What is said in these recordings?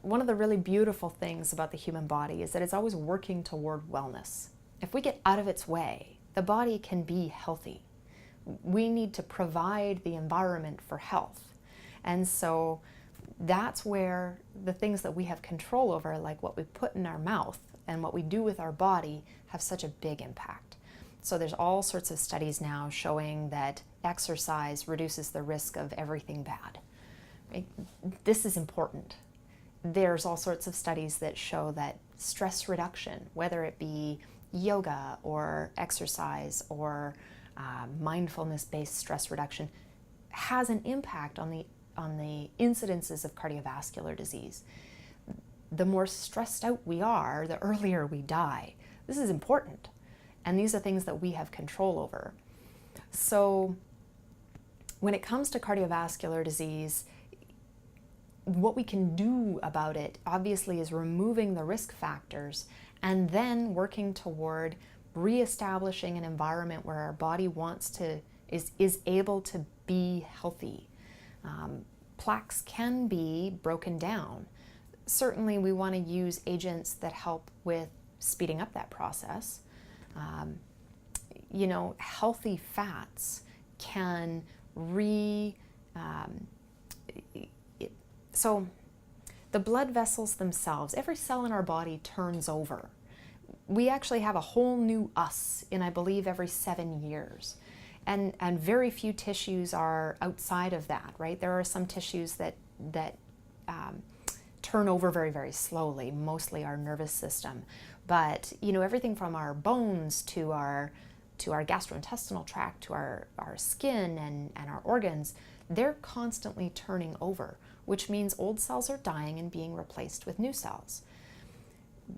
one of the really beautiful things about the human body is that it's always working toward wellness. If we get out of its way, the body can be healthy. We need to provide the environment for health. And so that's where the things that we have control over, like what we put in our mouth and what we do with our body, have such a big impact. So there's all sorts of studies now showing that exercise reduces the risk of everything bad. Right? This is important. There's all sorts of studies that show that stress reduction, whether it be yoga or exercise or mindfulness-based stress reduction, has an impact on the incidences of cardiovascular disease. The more stressed out we are, the earlier we die. This is important. And these are things that we have control over. So when it comes to cardiovascular disease, what we can do about it obviously is removing the risk factors and then working toward reestablishing an environment where our body is able to be healthy. Plaques can be broken down. Certainly we want to use agents that help with speeding up that process. Healthy fats can so the blood vessels themselves, every cell in our body turns over. We actually have a whole new us in, I believe, every 7 years. And very few tissues are outside of that, right? There are some tissues that turn over very, very slowly, mostly our nervous system. But, everything from our bones to our gastrointestinal tract, to our skin and our organs, they're constantly turning over, which means old cells are dying and being replaced with new cells.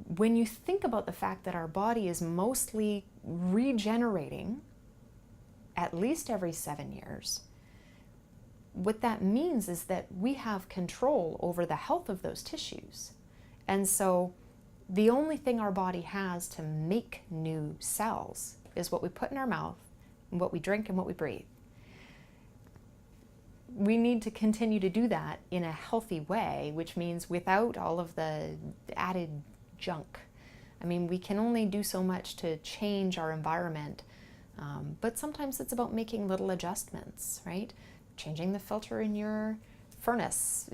When you think about the fact that our body is mostly regenerating at least every 7 years, what that means is that we have control over the health of those tissues. And so the only thing our body has to make new cells is what we put in our mouth, and what we drink, and what we breathe. We need to continue to do that in a healthy way, which means without all of the added junk. I mean, we can only do so much to change our environment, but sometimes it's about making little adjustments, right? Changing the filter in your furnace,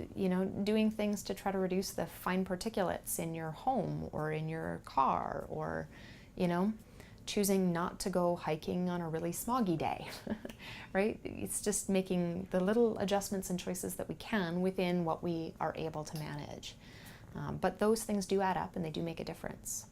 doing things to try to reduce the fine particulates in your home or in your car, or, choosing not to go hiking on a really smoggy day, right? It's just making the little adjustments and choices that we can within what we are able to manage. But those things do add up and they do make a difference.